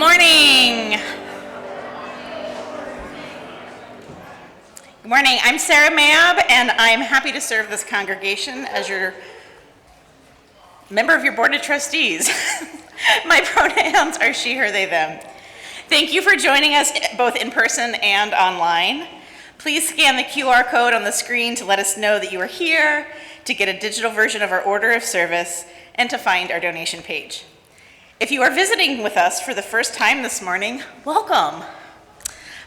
morning. Good morning. I'm Sarah Mayab, and I'm happy to serve this congregation as your member of your board of trustees. My pronouns are she, her, they, them. Thank you for joining us both in person and online. Please scan the QR code on the screen to let us know that you are here, to get a digital version of our order of service, and to find our donation page. If you are visiting with us for the first time this morning, welcome.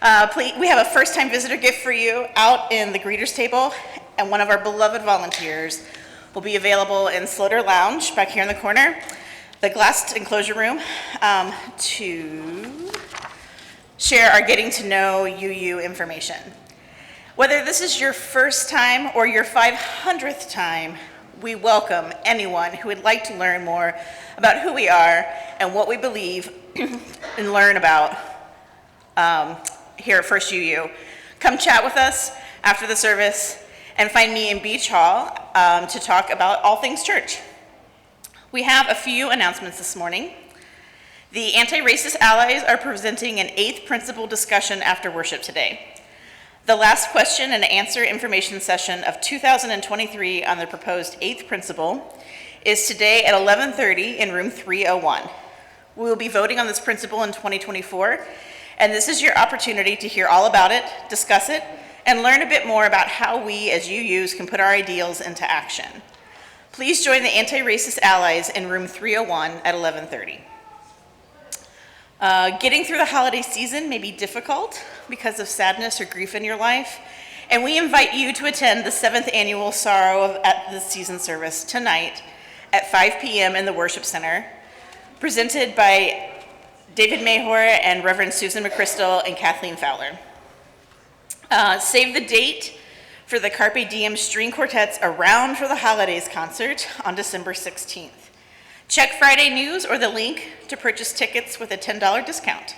We have a first-time visitor gift for you out in the greeters table, and one of our beloved volunteers will be available in Sloter Lounge back here in the corner, the glassed enclosure room, to share our getting to know UU information. Whether this is your first time or your 500th time, we welcome anyone who would like to learn more about who we are and what we believe and learn about here at First UU. Come chat with us after the service and find me in Beach Hall to talk about all things church. We have a few announcements this morning. The Anti-Racist Allies are presenting an 8th principle discussion after worship today. The last question and answer information session of 2023 on the proposed 8th principle is today at 11:30 in room 301. We will be voting on this principle in 2024, and this is your opportunity to hear all about it, discuss it, and learn a bit more about how we as UUs can put our ideals into action. Please join the Anti-Racist Allies in room 301 at 11:30. Getting through the holiday season may be difficult because of sadness or grief in your life, and we invite you to attend the 7th annual Sorrow at the Season service tonight at 5 p.m. in the Worship Center, presented by David Mayhor and Reverend Susan McChrystal and Kathleen Fowler. Save the date for the Carpe Diem String Quartet's Around for the Holidays concert on December 16th. Check Friday News or the link to purchase tickets with a $10 discount.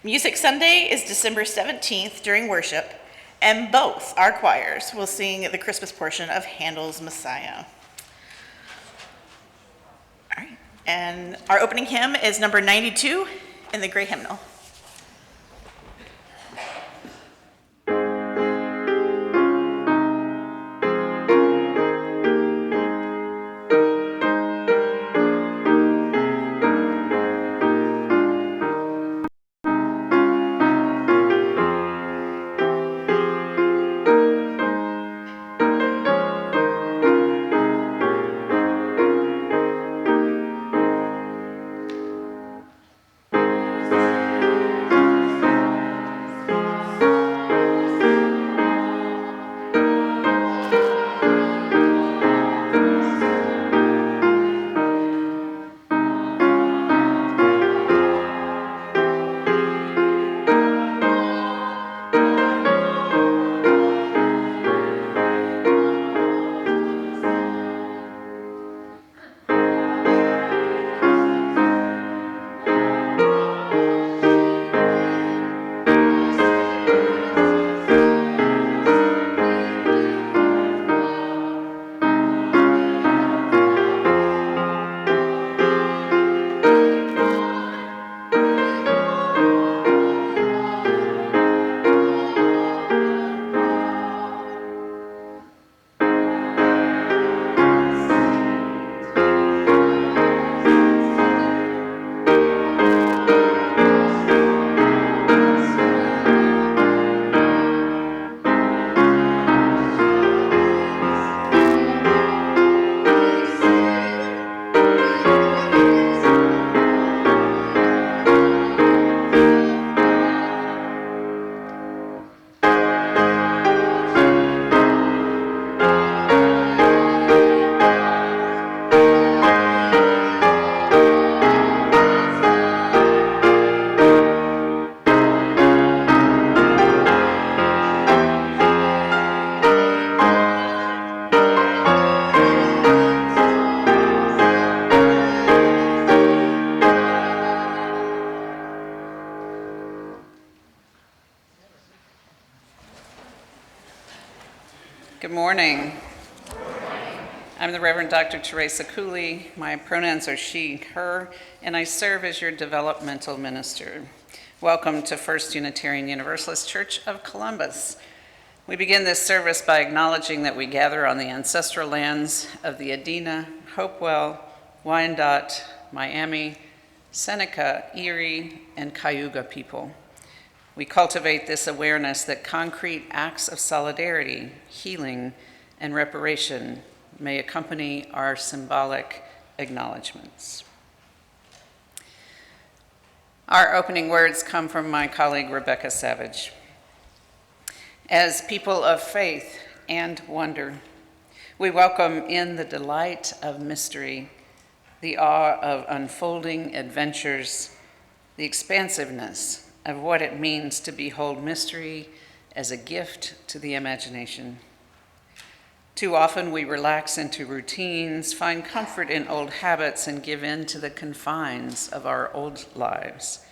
Music Sunday is December 17th during worship, and both our choirs will sing the Christmas portion of Handel's Messiah. All right, and our opening hymn is number 92 in the Gray Hymnal. Good morning. I'm the Reverend Dr. Teresa Cooley. My pronouns are she, her, and I serve as your developmental minister. Welcome to First Unitarian Universalist Church of Columbus. We begin this service by acknowledging that we gather on the ancestral lands of the Adena, Hopewell, Wyandotte, Miami, Seneca, Erie, and Cayuga people. We cultivate this awareness that concrete acts of solidarity, healing, and reparation may accompany our symbolic acknowledgments. Our opening words come from my colleague Rebecca Savage. As people of faith and wonder, we welcome in the delight of mystery, the awe of unfolding adventures, the expansiveness of what it means to behold mystery as a gift to the imagination. Too often we relax into routines, find comfort in old habits, and give in to the confines of our old lives.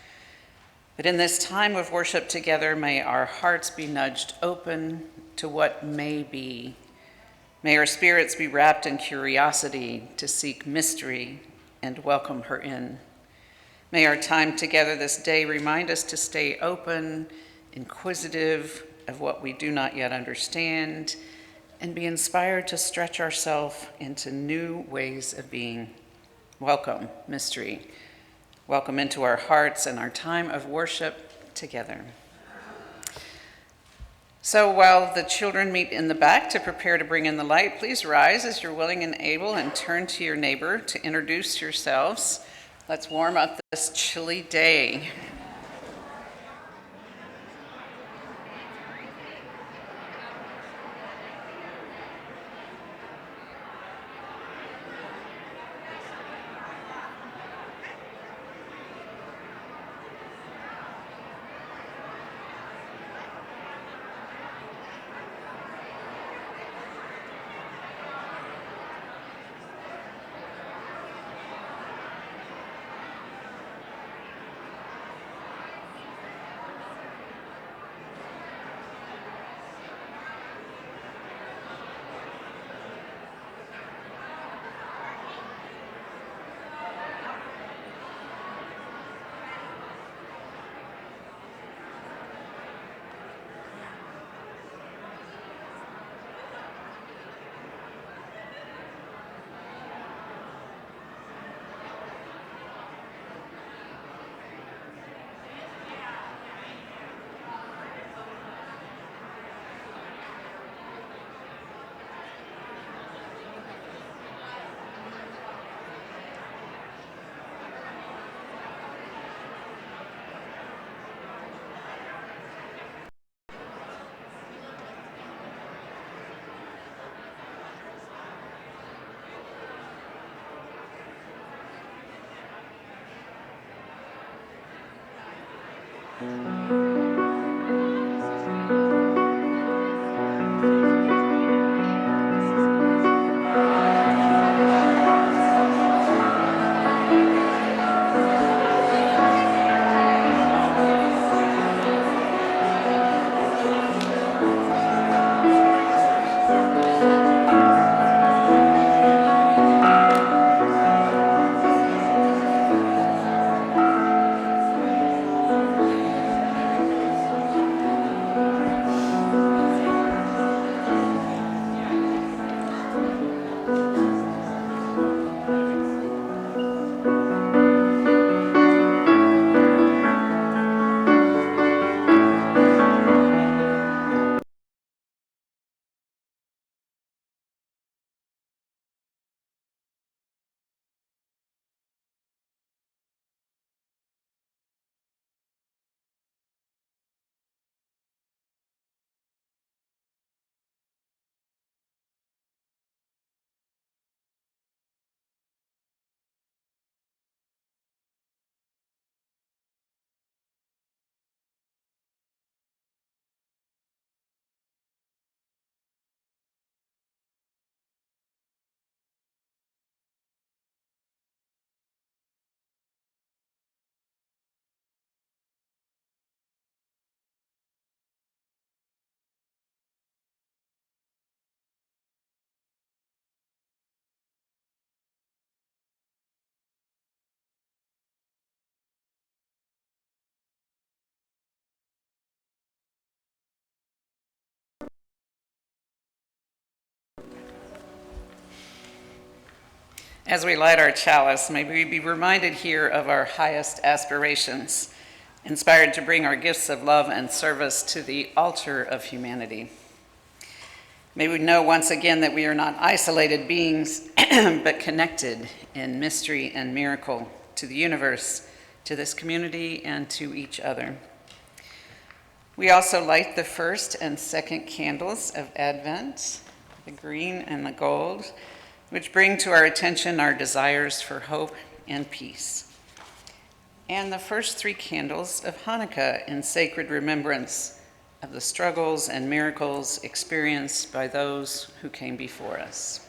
But in this time of worship together, may our hearts be nudged open to what may be. May our spirits be wrapped in curiosity to seek mystery and welcome her in. May our time together this day remind us to stay open, inquisitive of what we do not yet understand, and be inspired to stretch ourselves into new ways of being. Welcome, mystery. Welcome into our hearts and our time of worship together. So while the children meet in the back to prepare to bring in the light, please rise as you're willing and able and turn to your neighbor to introduce yourselves. Let's warm up this chilly day. As we light our chalice, may we be reminded here of our highest aspirations, inspired to bring our gifts of love and service to the altar of humanity. May we know once again that we are not isolated beings, but connected in mystery and miracle to the universe, to this community, and to each other. We also light the first and second candles of Advent, the green and the gold, which bring to our attention our desires for hope and peace. And the first 3 candles of Hanukkah in sacred remembrance of the struggles and miracles experienced by those who came before us.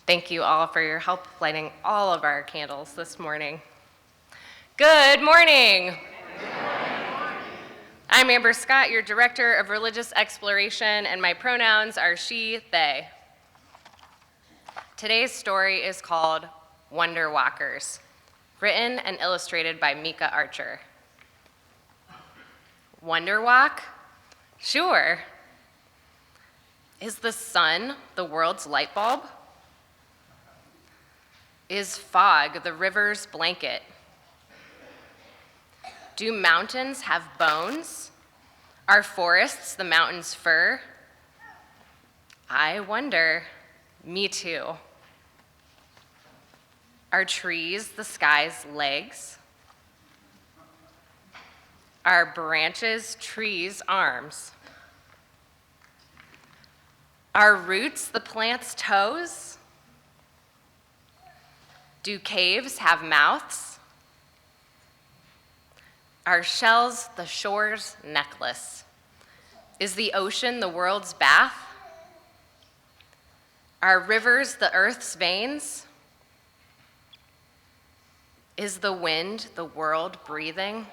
Thank you all for your help lighting all of our candles this morning. Good morning. I'm Amber Scott, your Director of Religious Exploration, and my pronouns are she, they. Today's story is called Wonder Walkers, written and illustrated by Mika Archer. Wonder walk? Sure. Is the sun the world's light bulb? Is fog the river's blanket? Do mountains have bones? Are forests the mountain's fur? I wonder, me too. Are trees the sky's legs? Are branches trees' arms? Are roots the plant's toes? Do caves have mouths? Are shells the shore's necklace? Is the ocean the world's bath? Are rivers the earth's veins? Is the wind the world breathing?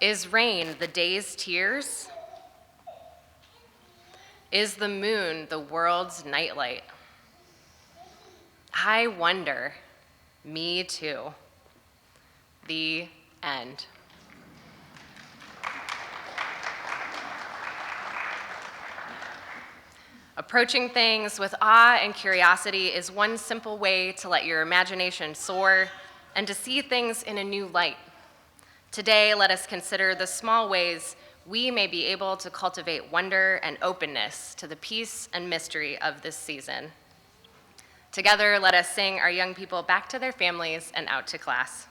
Is rain the day's tears? Is the moon the world's nightlight? I wonder, me too. The end. Approaching things with awe and curiosity is one simple way to let your imagination soar and to see things in a new light. Today, let us consider the small ways we may be able to cultivate wonder and openness to the peace and mystery of this season. Together, let us sing our young people back to their families and out to class.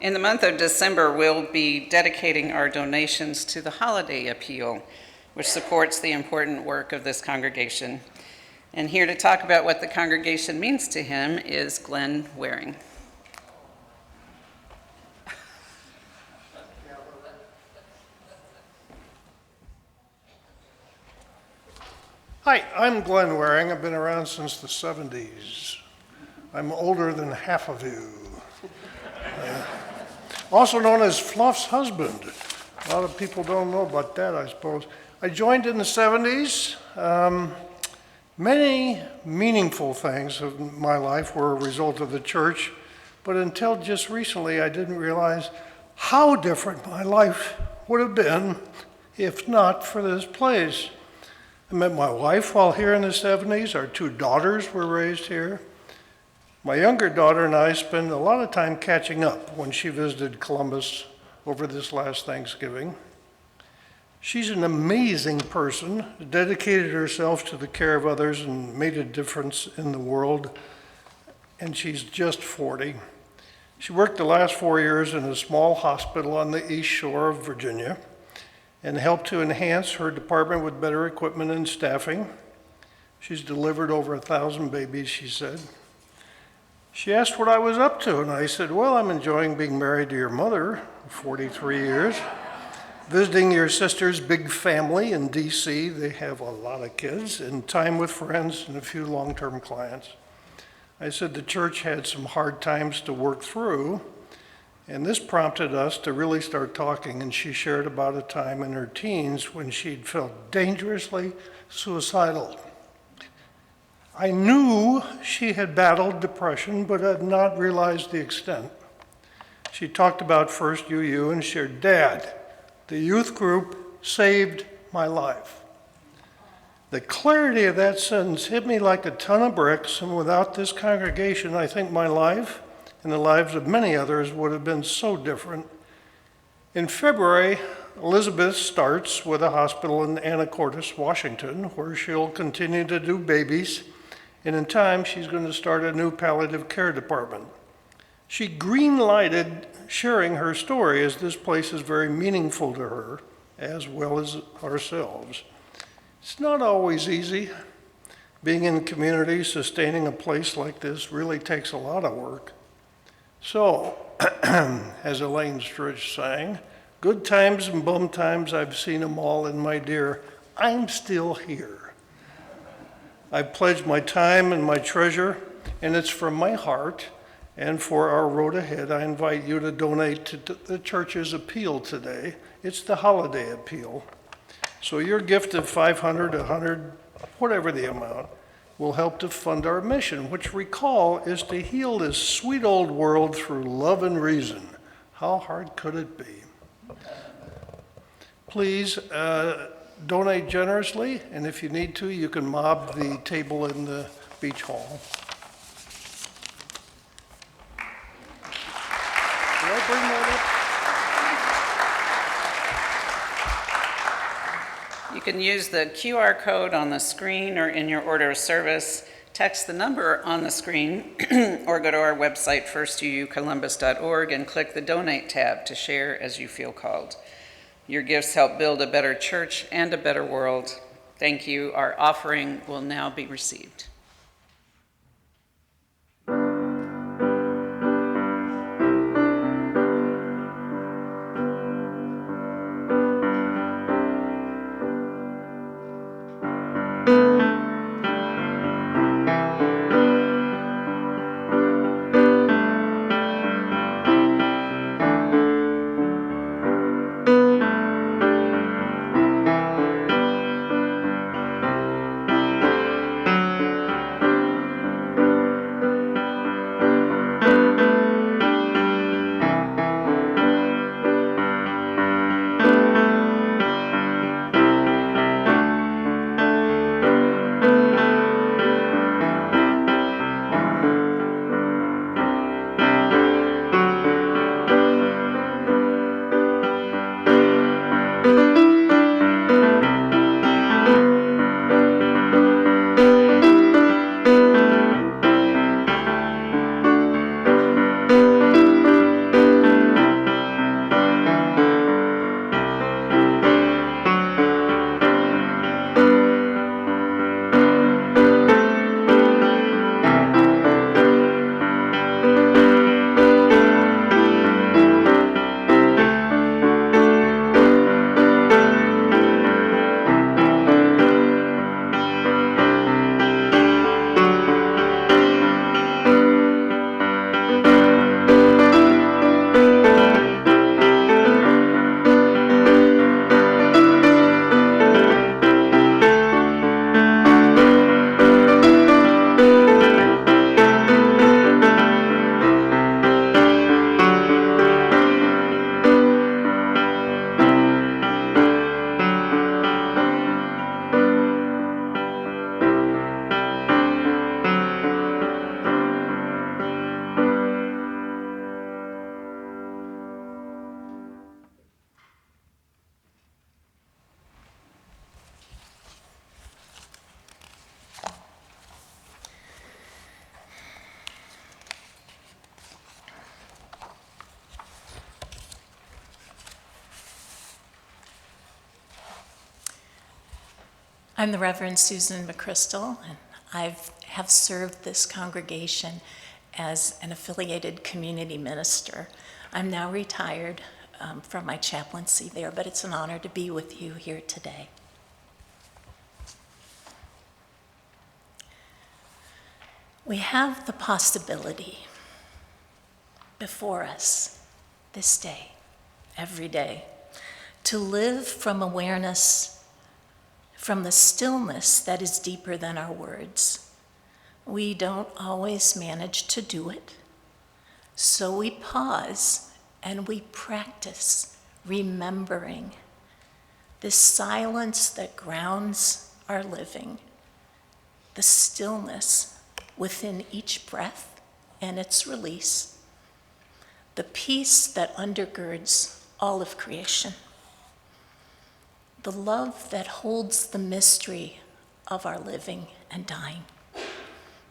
In the month of December, we'll be dedicating our donations to the Holiday Appeal, which supports the important work of this congregation. And here to talk about what the congregation means to him is Glenn Waring. Hi, I'm Glenn Waring. I've been around since the 70s. I'm older than half of you. Also known as Fluff's husband. A lot of people don't know about that, I suppose. I joined in the 70s. Many meaningful things of my life were a result of the church, but until just recently, I didn't realize how different my life would have been if not for this place. I met my wife while here in the 70s. Our 2 daughters were raised here. My younger daughter and I spent a lot of time catching up when she visited Columbus over this last Thanksgiving. She's an amazing person, dedicated herself to the care of others and made a difference in the world, and she's just 40. She worked the last 4 years in a small hospital on the East Shore of Virginia and helped to enhance her department with better equipment and staffing. She's delivered over 1,000 babies, she said. She asked what I was up to, and I said, well, I'm enjoying being married to your mother, 43 years. Visiting your sister's big family in D.C., they have a lot of kids, and time with friends and a few long-term clients. I said the church had some hard times to work through, and this prompted us to really start talking, and she shared about a time in her teens when she'd felt dangerously suicidal. I knew she had battled depression, but had not realized the extent. She talked about First UU and shared, Dad, the youth group saved my life. The clarity of that sentence hit me like a ton of bricks, and without this congregation, I think my life and the lives of many others would have been so different. In February, Elizabeth starts with a hospital in Anacortes, Washington, where she'll continue to do babies, and in time, she's going to start a new palliative care department. She green-lighted sharing her story, as this place is very meaningful to her, as well as ourselves. It's not always easy. Being in community, sustaining a place like this really takes a lot of work. So, as Elaine Stritch sang, good times and bum times, I've seen them all, and my dear, I'm still here. I've pledged my time and my treasure, and it's from my heart. And for our road ahead, I invite you to donate to the church's appeal today. It's the holiday appeal. So your gift of $500, $100, whatever the amount, will help to fund our mission, which, recall, is to heal this sweet old world through love and reason. How hard could it be? Please donate generously, and if you need to, you can mob the table in the beach hall. Did I bring that up? You can use the QR code on the screen or in your order of service, text the number on the screen, or go to our website, firstucolumbus.org, and click the Donate tab to share as you feel called. Your gifts help build a better church and a better world. Thank you. Our offering will now be received. I'm the Reverend Susan McChrystal, and I have served this congregation as an affiliated community minister. I'm now retired from my chaplaincy there, but it's an honor to be with you here today. We have the possibility before us this day, every day, to live from awareness, from the stillness that is deeper than our words. We don't always manage to do it, so we pause and we practice remembering this silence that grounds our living, the stillness within each breath and its release, the peace that undergirds all of creation, the love that holds the mystery of our living and dying,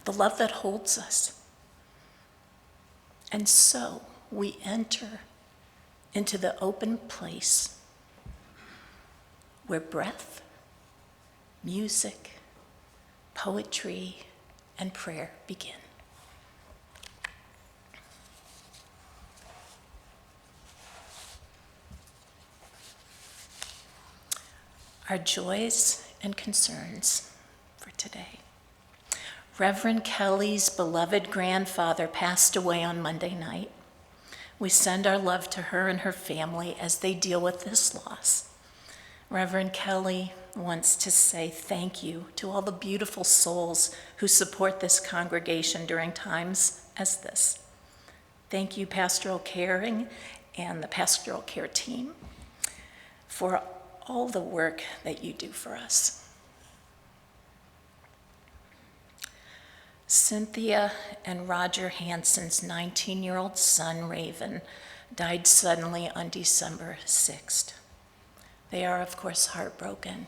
the love that holds us. And so we enter into the open place where breath, music, poetry, and prayer begin. Our joys and concerns for today. Reverend Kelly's beloved grandfather passed away on Monday night. We send our love to her and her family as they deal with this loss. Reverend Kelly wants to say thank you to all the beautiful souls who support this congregation during times as this. Thank you, Pastoral Caring and the Pastoral Care team, for all the work that you do for us. Cynthia and Roger Hansen's 19-year-old son, Raven, died suddenly on December 6th. They are, of course, heartbroken.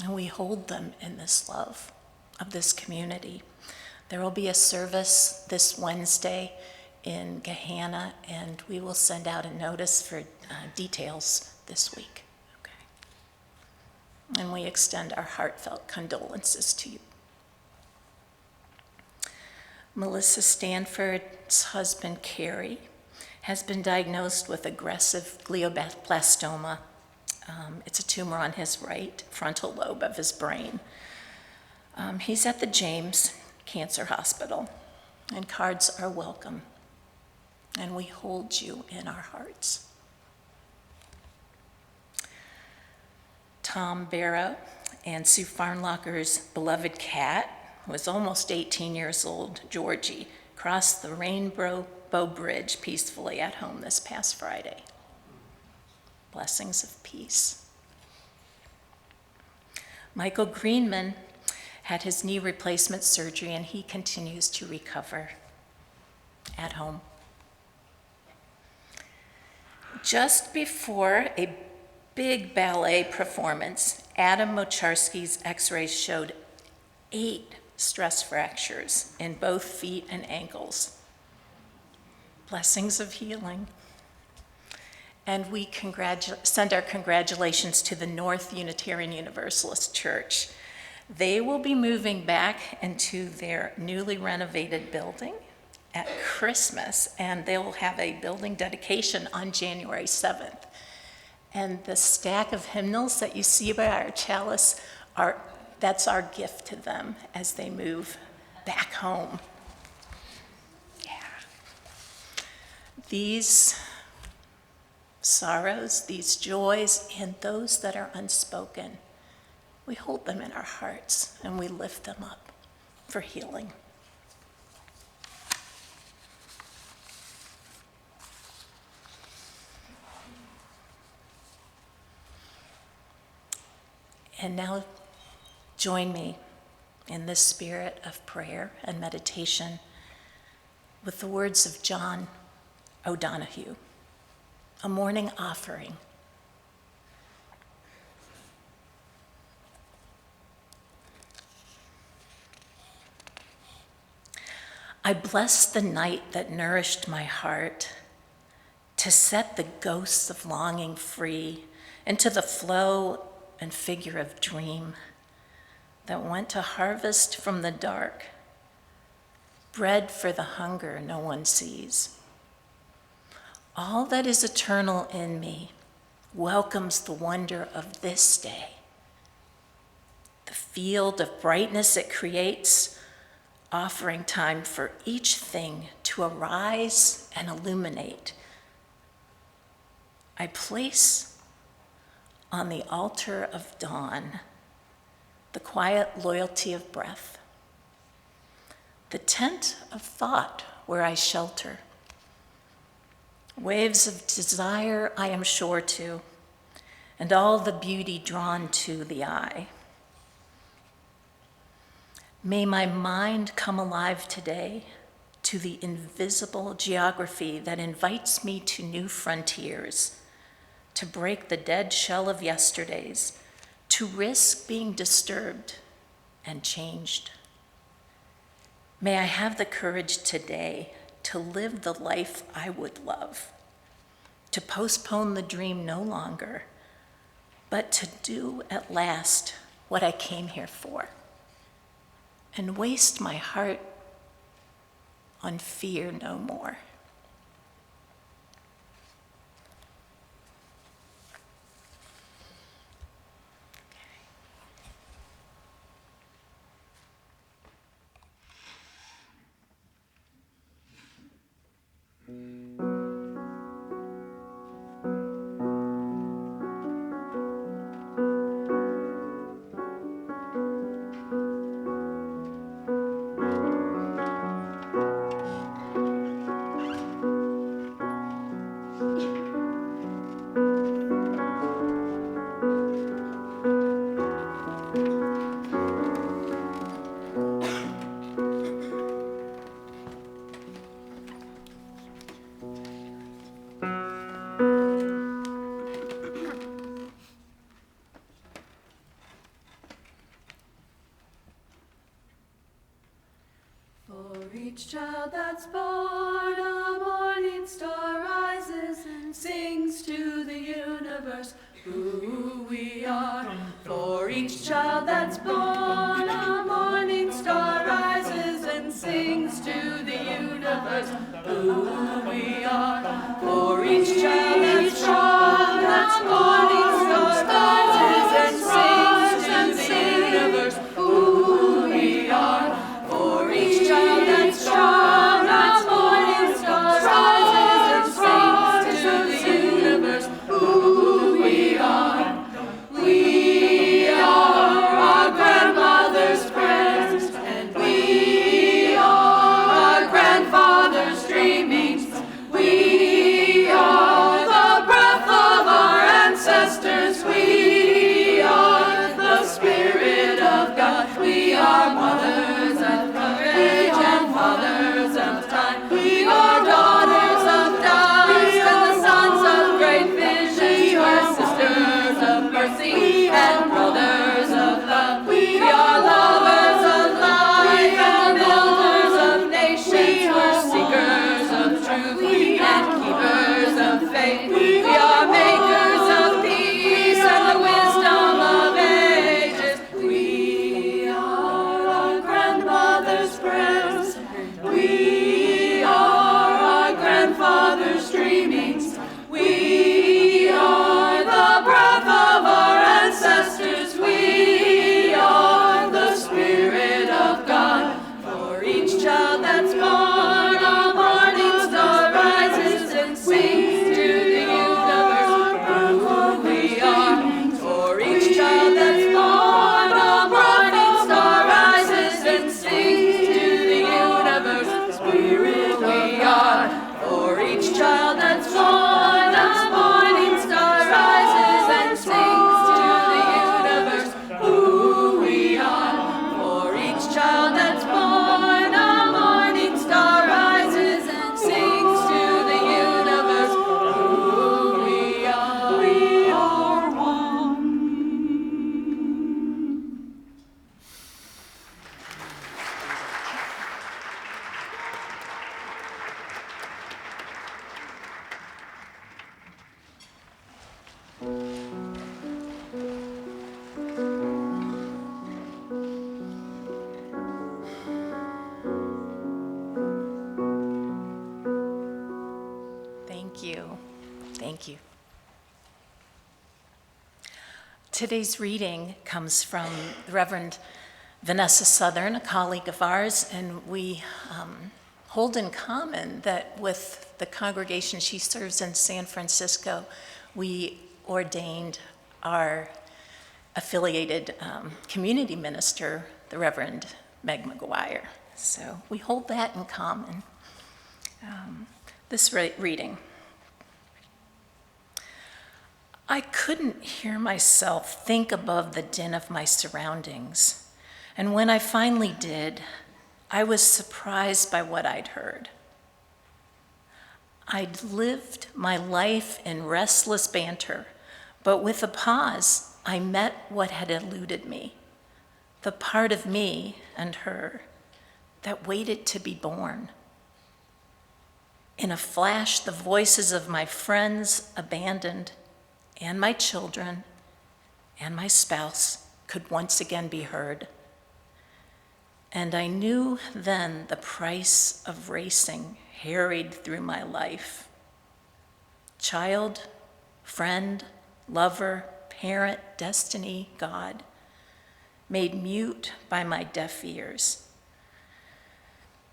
And we hold them in this love of this community. There will be a service this Wednesday in Gahanna, and we will send out a notice for details this week. Okay. And we extend our heartfelt condolences to you. Melissa Stanford's husband, Carrie, has been diagnosed with aggressive glioblastoma. It's a tumor on his right frontal lobe of his brain. He's at the James Cancer Hospital, and cards are welcome. And we hold you in our hearts. Tom Barrow and Sue Farnlocker's beloved cat, who was almost 18 years old, Georgie, crossed the Rainbow Bridge peacefully at home this past Friday. Blessings of peace. Michael Greenman had his knee replacement surgery, and he continues to recover at home. Just before a big ballet performance, Adam Mocharski's x-rays showed 8 stress fractures in both feet and ankles. Blessings of healing. And we send our congratulations to the North Unitarian Universalist Church. They will be moving back into their newly renovated building at Christmas, and they will have a building dedication on January 7th. And the stack of hymnals that you see by our chalice, that's our gift to them as they move back home. Yeah. These sorrows, these joys, and those that are unspoken, we hold them in our hearts and we lift them up for healing. And now join me in this spirit of prayer and meditation with the words of John O'Donohue, a morning offering. I bless the night that nourished my heart to set the ghosts of longing free into the flow and figure of dream that went to harvest from the dark, bread for the hunger no one sees. All that is eternal in me welcomes the wonder of this day. The field of brightness it creates, offering time for each thing to arise and illuminate. I place on the altar of dawn the quiet loyalty of breath, the tent of thought where I shelter, waves of desire I am sure to, and all the beauty drawn to the eye. May my mind come alive today to the invisible geography that invites me to new frontiers, to break the dead shell of yesterdays, to risk being disturbed and changed. May I have the courage today to live the life I would love, to postpone the dream no longer, but to do at last what I came here for, and waste my heart on fear no more. Each child that's born, a morning star rises and sings to the universe who we are. For each child that's born, a morning star rises and sings to the universe who we are. For each child that's born, a morning star rises and sings to the universe who we are. For each child that's strong, a morning star rises and sings to the universe who we are. We are our grandmother's friends, and we are our grandfather's dreamings. We are the breath of our ancestors. We are the Spirit of God. We are mothers of courage and fathers of time. We are daughters of dust and the sons of great vision. We are sisters of mercy and brothers of love. We are lovers of life and builders of nations. We're seekers of truth and keepers of faith. We are makers of peace and the wisdom of ages. We are our grandmother's prayers. We are our grandfather's dreamings. We are the breath of our ancestors. We are the Spirit of God. For each child that's born, a morning star rises and sings to the universe who we are. For each child that's born, a morning star rises and sings to the universe Spirit we are. For each child that's born, a morning star rises and sings to the universe who we are. For each child that's born, a morning star rises and sings to the universe who we are. We are one. you. Thank you. Today's reading comes from the Reverend Vanessa Southern, a colleague of ours, and we hold in common that with the congregation she serves in San Francisco, we ordained our affiliated community minister, the Reverend Meg McGuire. So we hold that in common. This reading. I couldn't hear myself think above the din of my surroundings, and when I finally did, I was surprised by what I'd heard. I'd lived my life in restless banter, but with a pause, I met what had eluded me, the part of me and her that waited to be born. In a flash, the voices of my friends abandoned, and my children, and my spouse could once again be heard. And I knew then the price of racing harried through my life. Child, friend, lover, parent, destiny, God, made mute by my deaf ears.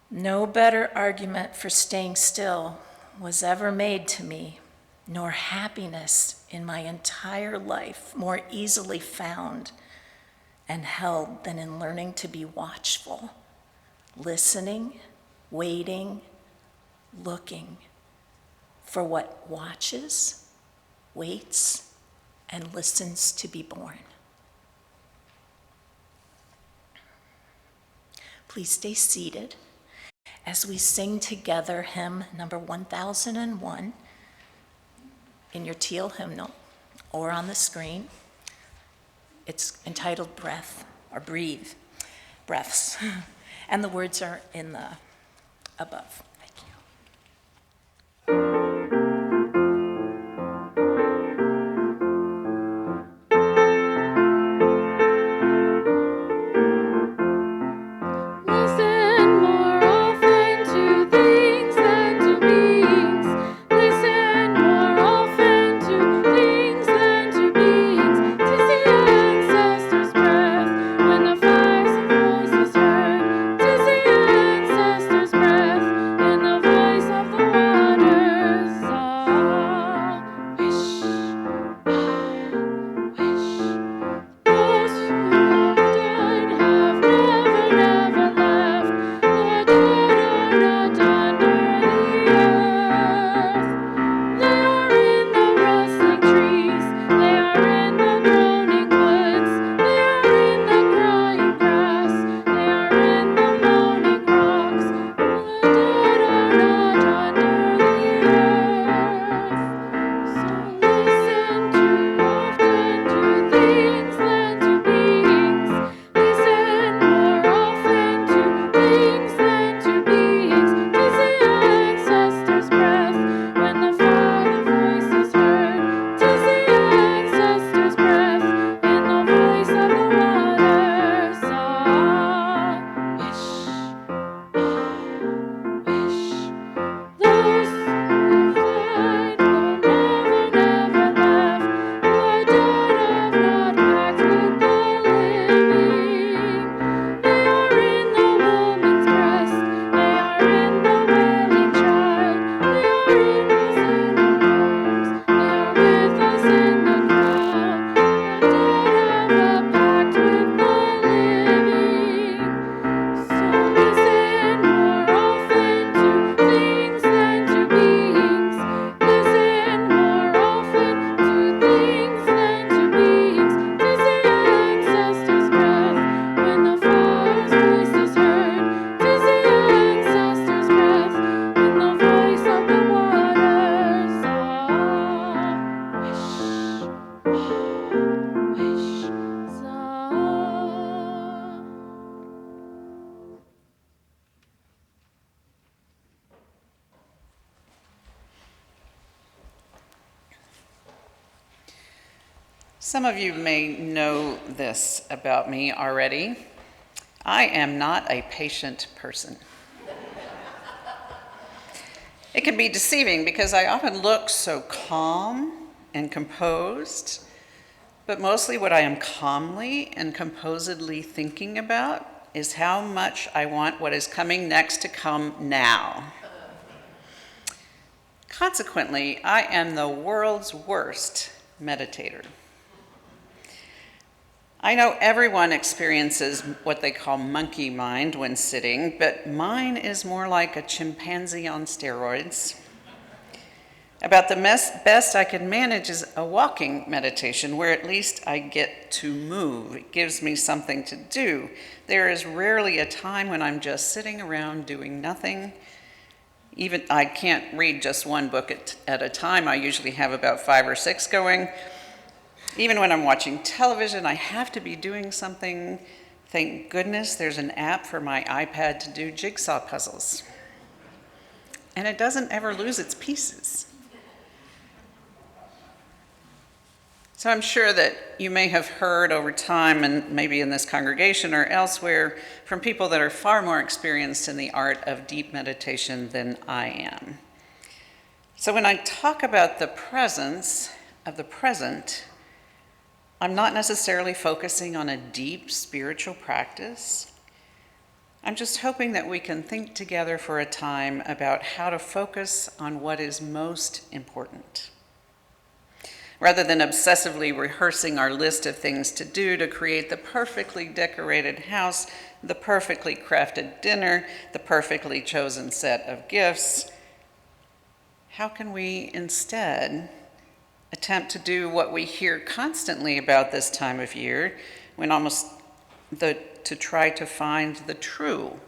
No better argument for staying still was ever made to me, nor happiness in my entire life more easily found and held than in learning to be watchful, listening, waiting, looking for what watches, waits, and listens to be born. Please stay seated as we sing together hymn number 1001 in your teal hymnal or on the screen. It's entitled Breath, or Breathe, Breaths, and the words are in the above. Thank you. Listen more often to things than to beings. Listen more often to things than to beings. 'Tis the ancestors' breath when the fires of voices heard. 'Tis the ancestors' breath in the voice of the waters. Ah, wish, wish. Those who have died have never left, nor died are not under the earth. They are in the rustling trees, they are in the groaning woods, they are in the crying grass, they are in the moaning rocks. The dead are not under the earth. So listen too often to things than to beings. Listen more often to things than to beings. 'Tis the ancestors' breath when the Father voice is heard. 'Tis the ancestors' breath in the voice of the waters. Ah, wish, wish. Those who have died will never left, who are dead have not packed with the living. They are in the woman's breast, they are in the wailing child, they are in us in our arms, they are with us in the crowd. The dead have packed with the living. So listen more often to things than to beings. Listen more often to things than to beings. 'Tis the ancestors' breath when the fire's voice is heard. 'Tis the ancestors' breath in the voice of the waters. Ah, wish, wish, ah. Some of you may know this about me already. I am not a patient person. It can be deceiving because I often look so calm and composed, but mostly what I am calmly and composedly thinking about is how much I want what is coming next to come now. Consequently, I am the world's worst meditator. I know everyone experiences what they call monkey mind when sitting, but mine is more like a chimpanzee on steroids. About the best I can manage is a walking meditation where at least I get to move. It gives me something to do. There is rarely a time when I'm just sitting around doing nothing. Even I can't read just one book at a time. I usually have about 5 or 6 going. Even when I'm watching television, I have to be doing something. Thank goodness there's an app for my iPad to do jigsaw puzzles. And it doesn't ever lose its pieces. So I'm sure that you may have heard over time, and maybe in this congregation or elsewhere, from people that are far more experienced in the art of deep meditation than I am. So when I talk about the presence of the present, I'm not necessarily focusing on a deep spiritual practice. I'm just hoping that we can think together for a time about how to focus on what is most important. Rather than obsessively rehearsing our list of things to do to create the perfectly decorated house, the perfectly crafted dinner, the perfectly chosen set of gifts, how can we instead attempt to do what we hear constantly about this time of year, when to try to find the true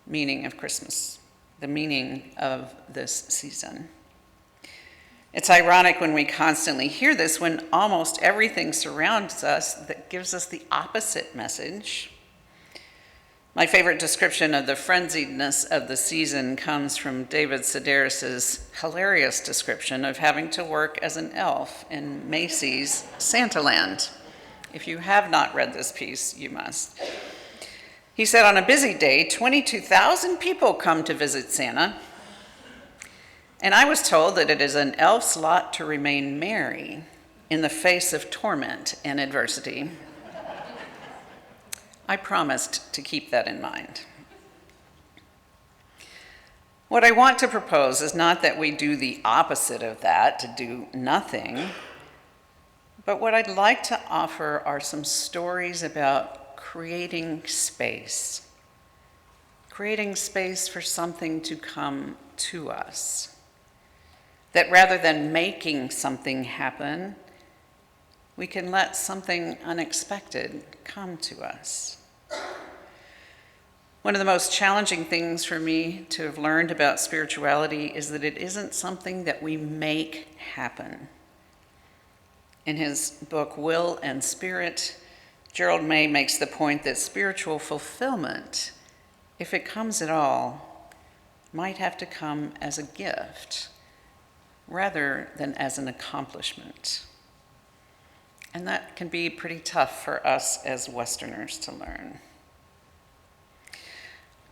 meaning of Christmas, the meaning of this season. It's ironic when we constantly hear this, when almost everything surrounds us that gives us the opposite message. My favorite description of the frenziedness of the season comes from David Sedaris's hilarious description of having to work as an elf in Macy's Santaland. If you have not read this piece, you must. He said, on a busy day, 22,000 people come to visit Santa, and I was told that it is an elf's lot to remain merry in the face of torment and adversity. I promised to keep that in mind. What I want to propose is not that we do the opposite of that, to do nothing, but what I'd like to offer are some stories about creating space for something to come to us. That rather than making something happen, we can let something unexpected come to us. One of the most challenging things for me to have learned about spirituality is that it isn't something that we make happen. In his book, Will and Spirit, Gerald May makes the point that spiritual fulfillment, if it comes at all, might have to come as a gift rather than as an accomplishment. And that can be pretty tough for us as Westerners to learn.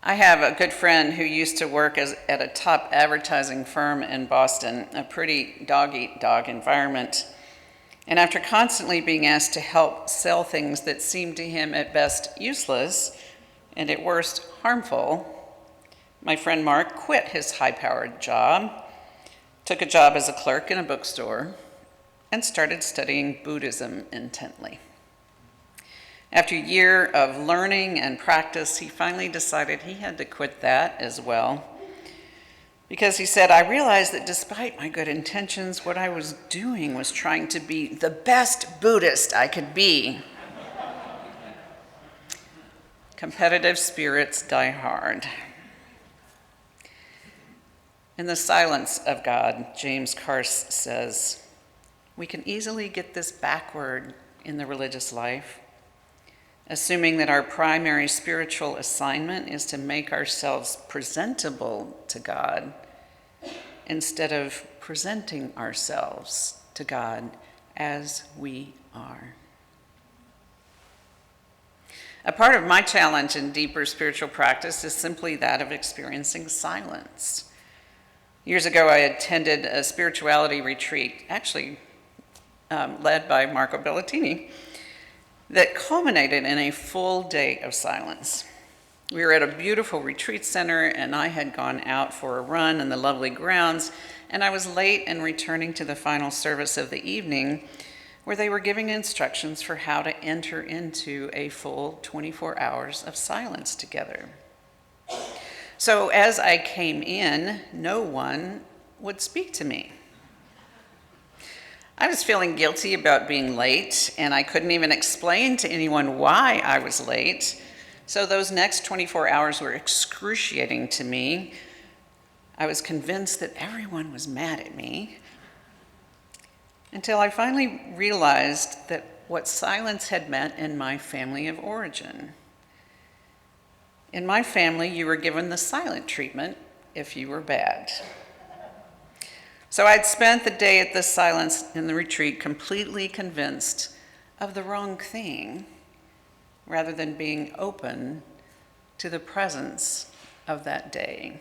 I have a good friend who used to work at a top advertising firm in Boston, a pretty dog-eat-dog environment. And after constantly being asked to help sell things that seemed to him at best useless and at worst harmful, my friend Mark quit his high-powered job, took a job as a clerk in a bookstore, and started studying Buddhism intently. After a year of learning and practice, he finally decided he had to quit that as well. Because he said, I realized that despite my good intentions, what I was doing was trying to be the best Buddhist I could be. Competitive spirits die hard. In the silence of God, James Carse says, we can easily get this backward in the religious life, assuming that our primary spiritual assignment is to make ourselves presentable to God instead of presenting ourselves to God as we are. A part of my challenge in deeper spiritual practice is simply that of experiencing silence. Years ago, I attended a spirituality retreat, actually led by Marco Bellatini, that culminated in a full day of silence. We were at a beautiful retreat center, and I had gone out for a run in the lovely grounds, and I was late in returning to the final service of the evening, where they were giving instructions for how to enter into a full 24 hours of silence together. So as I came in, no one would speak to me. I was feeling guilty about being late, and I couldn't even explain to anyone why I was late. So those next 24 hours were excruciating to me. I was convinced that everyone was mad at me, until I finally realized that what silence had meant in my family of origin. In my family, you were given the silent treatment if you were bad. So I'd spent the day at the silence in the retreat completely convinced of the wrong thing, rather than being open to the presence of that day.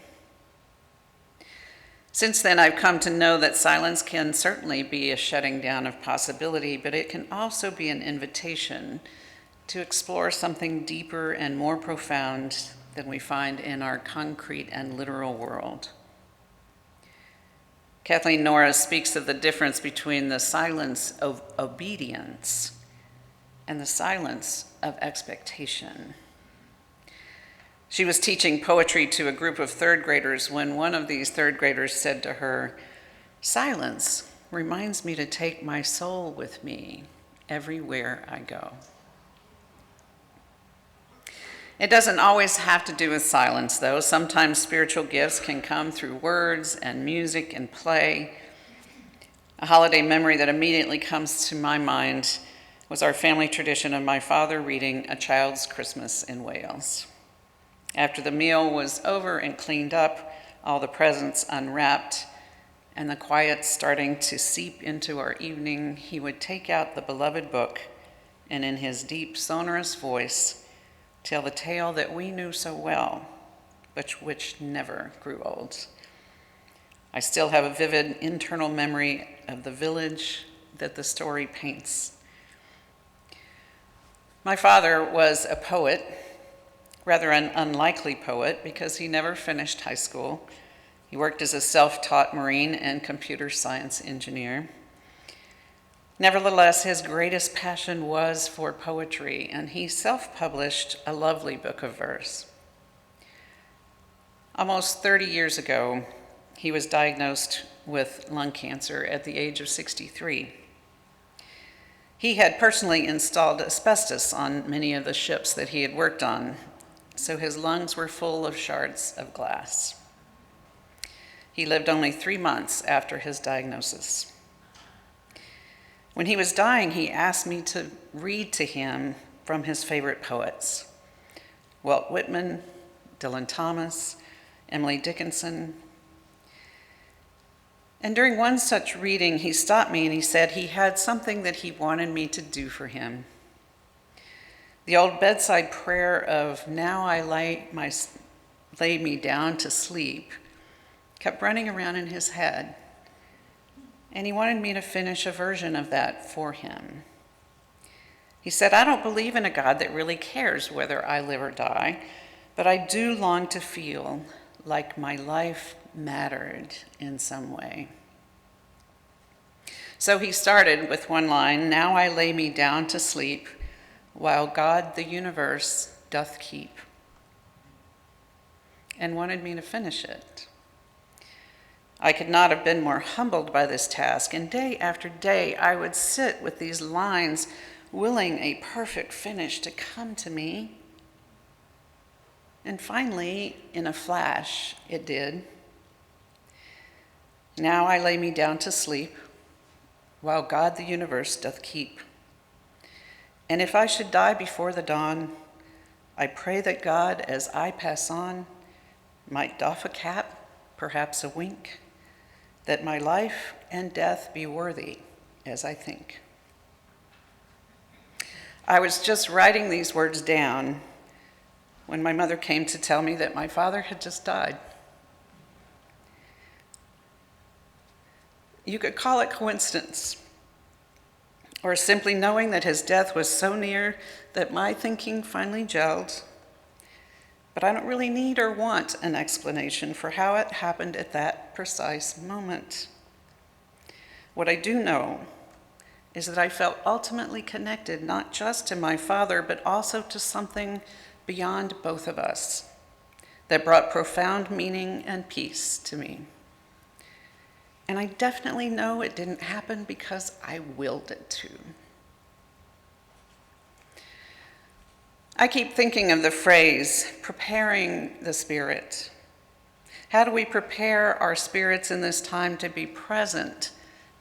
Since then, I've come to know that silence can certainly be a shutting down of possibility, but it can also be an invitation to explore something deeper and more profound than we find in our concrete and literal world. Kathleen Norris speaks of the difference between the silence of obedience and the silence of expectation. She was teaching poetry to a group of third graders when one of these third graders said to her, "Silence reminds me to take my soul with me everywhere I go." It doesn't always have to do with silence, though. Sometimes spiritual gifts can come through words and music and play. A holiday memory that immediately comes to my mind was our family tradition of my father reading A Child's Christmas in Wales. After the meal was over and cleaned up, all the presents unwrapped, and the quiet starting to seep into our evening, he would take out the beloved book and in his deep, sonorous voice, tell the tale that we knew so well, but which never grew old. I still have a vivid internal memory of the village that the story paints. My father was a poet, rather an unlikely poet, because he never finished high school. He worked as a self-taught marine and computer science engineer. Nevertheless, his greatest passion was for poetry, and he self-published a lovely book of verse. Almost 30 years ago, he was diagnosed with lung cancer at the age of 63. He had personally installed asbestos on many of the ships that he had worked on, so his lungs were full of shards of glass. He lived only 3 months after his diagnosis. When he was dying, he asked me to read to him from his favorite poets, Walt Whitman, Dylan Thomas, Emily Dickinson. And during one such reading, he stopped me and he said he had something that he wanted me to do for him. The old bedside prayer of "Now I lay me down to sleep" kept running around in his head. And he wanted me to finish a version of that for him. He said, "I don't believe in a God that really cares whether I live or die, but I do long to feel like my life mattered in some way." So he started with one line, "Now I lay me down to sleep, while God the universe doth keep," and wanted me to finish it. I could not have been more humbled by this task, and day after day I would sit with these lines, willing a perfect finish to come to me. And finally, in a flash, it did. "Now I lay me down to sleep, while God the universe doth keep. And if I should die before the dawn, I pray that God, as I pass on, might doff a cap, perhaps a wink, that my life and death be worthy as I think." I was just writing these words down when my mother came to tell me that my father had just died. You could call it coincidence, or simply knowing that his death was so near that my thinking finally gelled. But I don't really need or want an explanation for how it happened at that precise moment. What I do know is that I felt ultimately connected not just to my father, but also to something beyond both of us that brought profound meaning and peace to me. And I definitely know it didn't happen because I willed it to. I keep thinking of the phrase, preparing the spirit. How do we prepare our spirits in this time to be present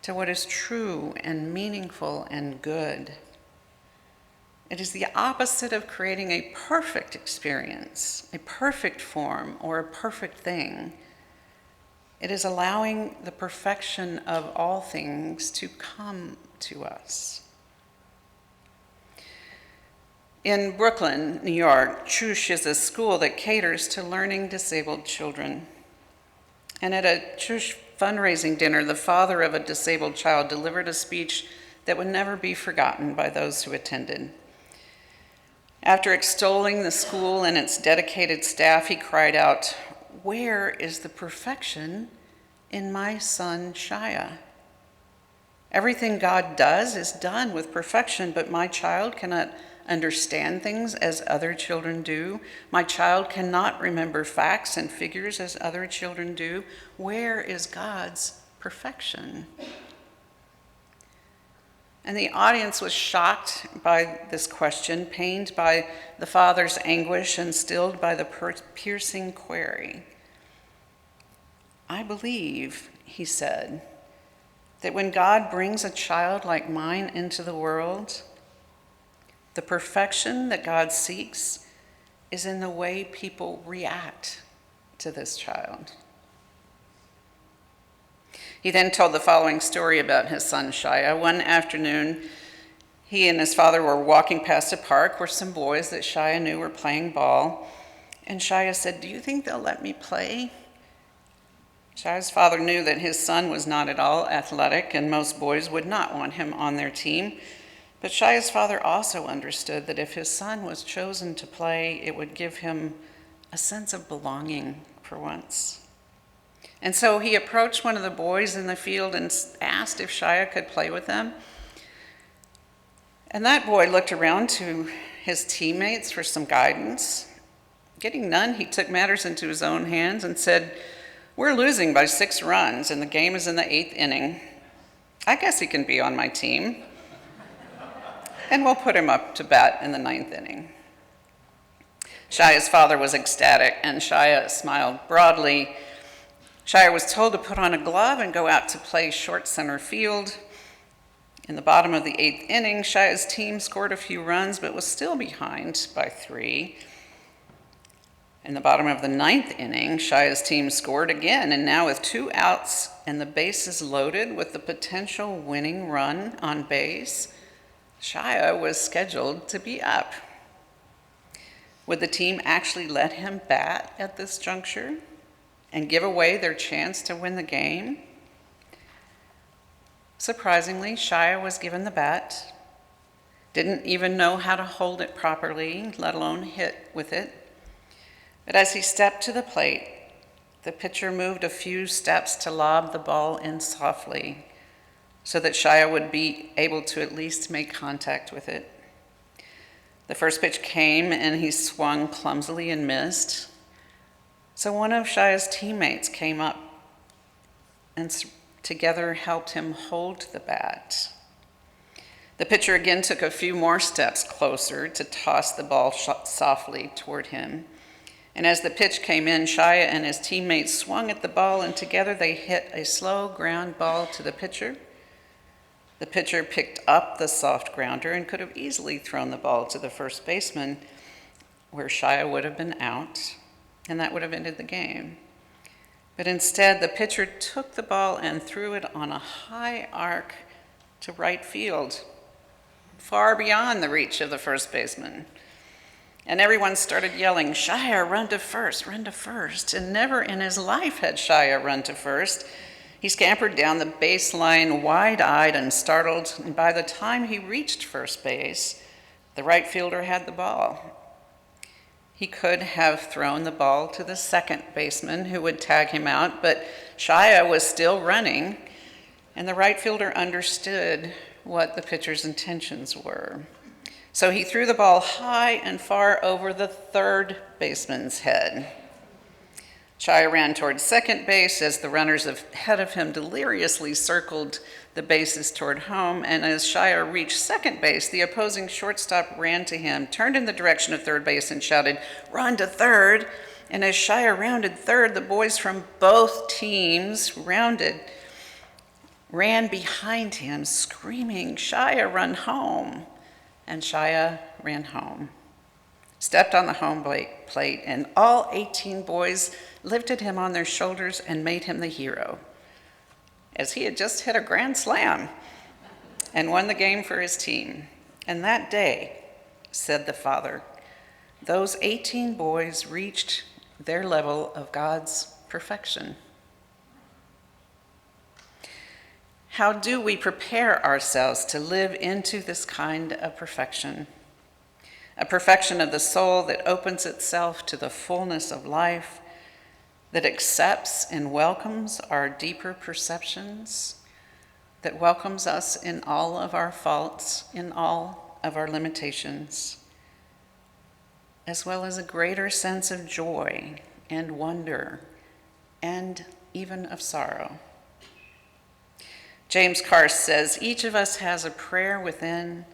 to what is true and meaningful and good? It is the opposite of creating a perfect experience, a perfect form, or a perfect thing. It is allowing the perfection of all things to come to us. In Brooklyn, New York, Chush is a school that caters to learning disabled children. And at a Chush fundraising dinner, the father of a disabled child delivered a speech that would never be forgotten by those who attended. After extolling the school and its dedicated staff, he cried out, "Where is the perfection in my son Shia? Everything God does is done with perfection, but my child cannot understand things as other children do. My child cannot remember facts and figures as other children do. Where is God's perfection?" And the audience was shocked by this question, pained by the father's anguish, and stilled by the piercing query. "I believe," he said, "that when God brings a child like mine into the world, the perfection that God seeks is in the way people react to this child." He then told the following story about his son Shia. One afternoon, he and his father were walking past a park where some boys that Shia knew were playing ball. And Shia said, "Do you think they'll let me play?" Shia's father knew that his son was not at all athletic, and most boys would not want him on their team. But Shia's father also understood that if his son was chosen to play, it would give him a sense of belonging for once. And so he approached one of the boys in the field and asked if Shia could play with them. And that boy looked around to his teammates for some guidance. Getting none, he took matters into his own hands and said, "We're losing by 6 runs, and the game is in the 8th inning. I guess he can be on my team. And we'll put him up to bat in the 9th inning." Shia's father was ecstatic, and Shia smiled broadly. Shia was told to put on a glove and go out to play short center field. In the bottom of the 8th inning, Shia's team scored a few runs, but was still behind by 3. In the bottom of the 9th inning, Shia's team scored again, and now with 2 outs and the bases loaded with the potential winning run on base, Shia was scheduled to be up. Would the team actually let him bat at this juncture and give away their chance to win the game? Surprisingly, Shia was given the bat, didn't even know how to hold it properly, let alone hit with it. But as he stepped to the plate, the pitcher moved a few steps to lob the ball in softly so that Shia would be able to at least make contact with it. The first pitch came and he swung clumsily and missed. So one of Shia's teammates came up and together helped him hold the bat. The pitcher again took a few more steps closer to toss the ball softly toward him. And as the pitch came in, Shia and his teammates swung at the ball, and together they hit a slow ground ball to the pitcher. The pitcher picked up the soft grounder and could have easily thrown the ball to the first baseman, where Shia would have been out, and that would have ended the game. But instead, the pitcher took the ball and threw it on a high arc to right field, far beyond the reach of the first baseman. And everyone started yelling, "Shia, run to first, run to first." And never in his life had Shia run to first. He scampered down the baseline wide-eyed and startled, and by the time he reached first base, the right fielder had the ball. He could have thrown the ball to the second baseman, who would tag him out, but Shia was still running, and the right fielder understood what the pitcher's intentions were. So he threw the ball high and far over the third baseman's head. Shia ran toward second base as the runners ahead of him deliriously circled the bases toward home, and as Shia reached second base, the opposing shortstop ran to him, turned in the direction of third base, and shouted, "Run to third!" And as Shia rounded third, the boys from both teams ran behind him, screaming, "Shia, run home!" And Shia ran home, stepped on the home plate, and all 18 boys lifted him on their shoulders and made him the hero, as he had just hit a grand slam and won the game for his team. And that day, said the father, those 18 boys reached their level of God's perfection. How do we prepare ourselves to live into this kind of perfection? A perfection of the soul that opens itself to the fullness of life, that accepts and welcomes our deeper perceptions, that welcomes us in all of our faults, in all of our limitations, as well as a greater sense of joy and wonder and even of sorrow. James Carr says, each of us has a prayer within,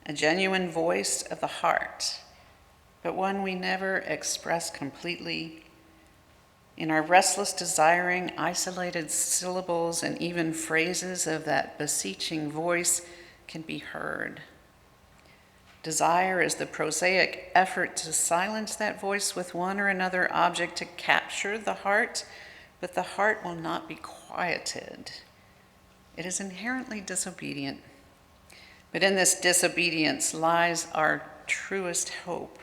a genuine voice of the heart, but one we never express completely. In our restless desiring, isolated syllables and even phrases of that beseeching voice can be heard. Desire is the prosaic effort to silence that voice with one or another object to capture the heart, but the heart will not be quieted. It is inherently disobedient. But in this disobedience lies our truest hope.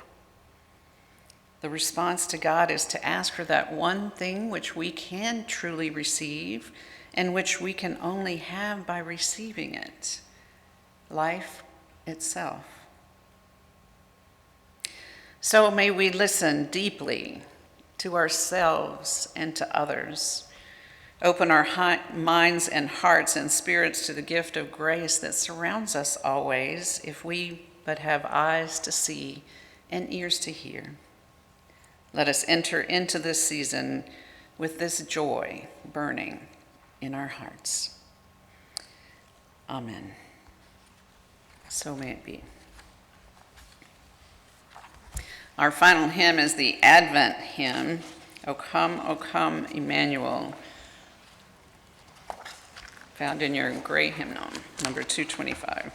The response to God is to ask for that one thing which we can truly receive and which we can only have by receiving it, life itself. So may we listen deeply to ourselves and to others. Open our minds and hearts and spirits to the gift of grace that surrounds us always, if we but have eyes to see and ears to hear. Let us enter into this season with this joy burning in our hearts. Amen. So may it be. Our final hymn is the Advent hymn, O Come, Emmanuel, found in your gray hymnal, number 225.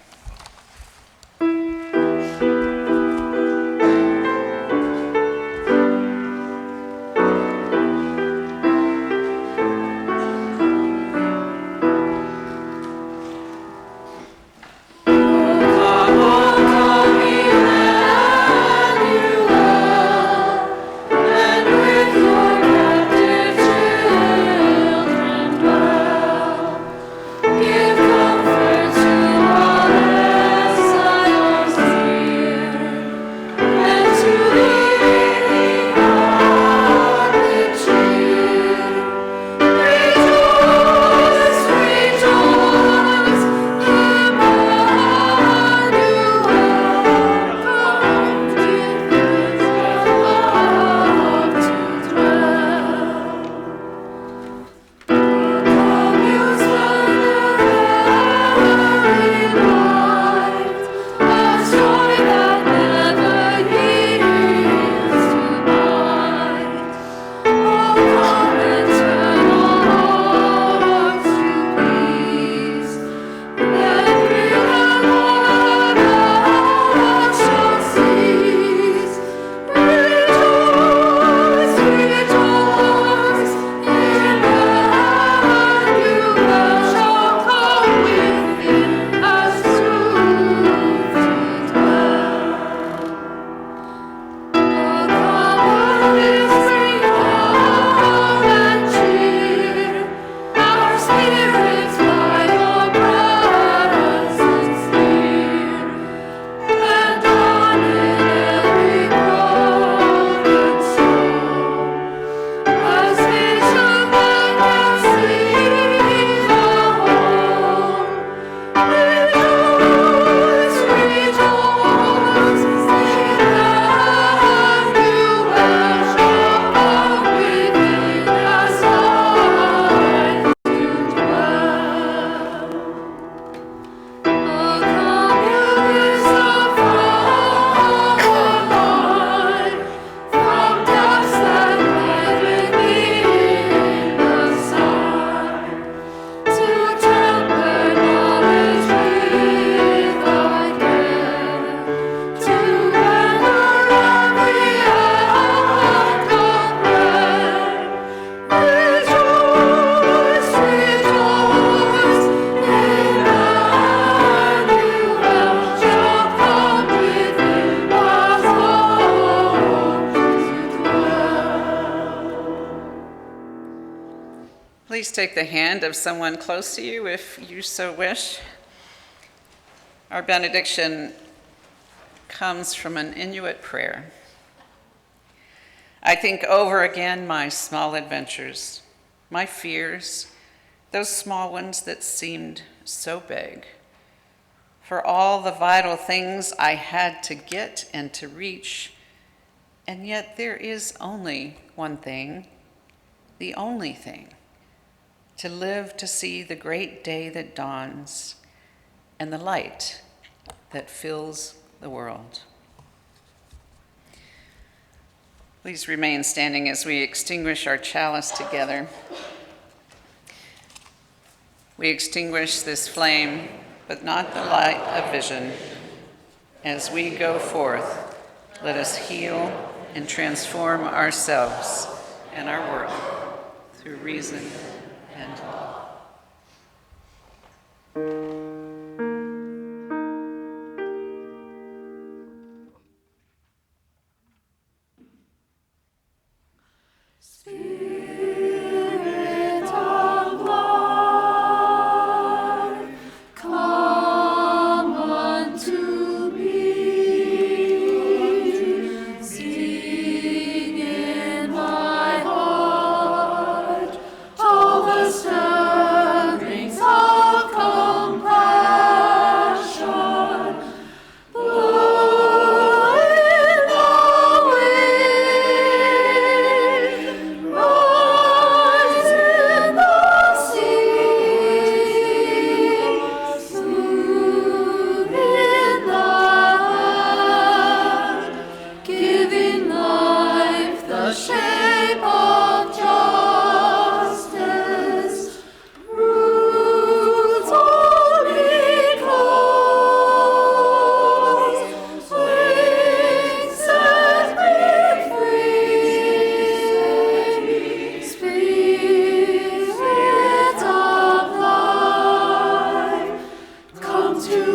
Give comfort to all. take the hand of someone close to you if you so wish. Our benediction comes from an Inuit prayer. I think over again my small adventures, my fears, those small ones that seemed so big, for all the vital things I had to get and to reach, and yet there is only one thing, the only thing, to live to see the great day that dawns and the light that fills the world. Please remain standing as we extinguish our chalice together. We extinguish this flame, but not the light of vision. As we go forth, let us heal and transform ourselves and our world through reason and love. Spirit of life, come unto me. Sing in my heart all the stirrings of compassion. Blow in the wind, rise in the sea, move in the air, giving life the shape of justice. Roots only close, wings set me free. Spirit of life, come to